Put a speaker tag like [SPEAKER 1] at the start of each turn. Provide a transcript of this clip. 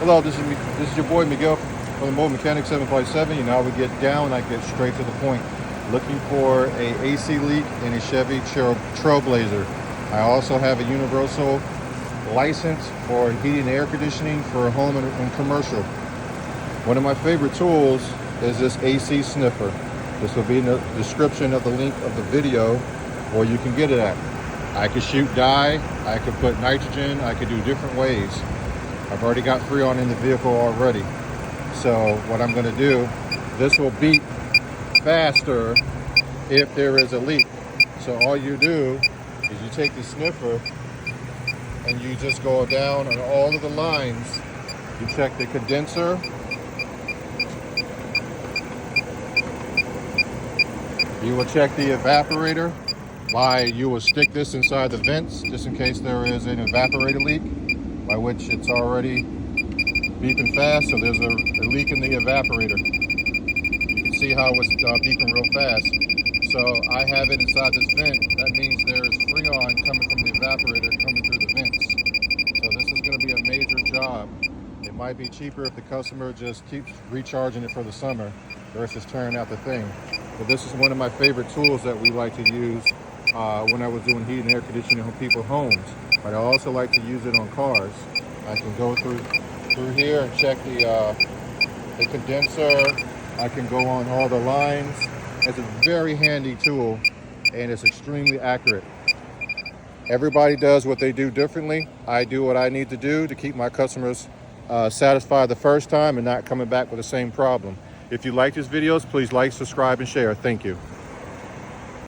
[SPEAKER 1] Hello, this is your boy Miguel from the Mobile Mechanic 757. You know, we get down, I get straight to the point. Looking for a AC leak in a Chevy Trailblazer. I also have a universal license for heating and air conditioning for home and commercial. One of my favorite tools is this AC sniffer. This will be in the description of the link of the video where you can get it at. I could shoot dye, I could put nitrogen, I could do different ways. I've already got Freon in the vehicle already. So what I'm gonna do, this will beep faster if there is a leak. So all you do is you take the sniffer and you just go down on all of the lines. You check the condenser, you will check the evaporator. You will stick this inside the vents just in case there is an evaporator leak, by which it's already beeping fast, so there's a leak in the evaporator. You can see how it's beeping real fast. So I have it inside this vent. That means there's Freon coming from the evaporator coming through the vents. So this is going to be a major job. It might be cheaper if the customer just keeps recharging it for the summer versus tearing out the thing. But this is one of my favorite tools that we like to use when I was doing heat and air conditioning on people's homes. But I also like to use it on cars. I can go through here and check the condenser. I can go on all the lines. It's a very handy tool and it's extremely accurate. Everybody does what they do differently. I do what I need to do to keep my customers satisfied the first time and not coming back with the same problem. If you like these videos, please like, subscribe, and share. Thank you.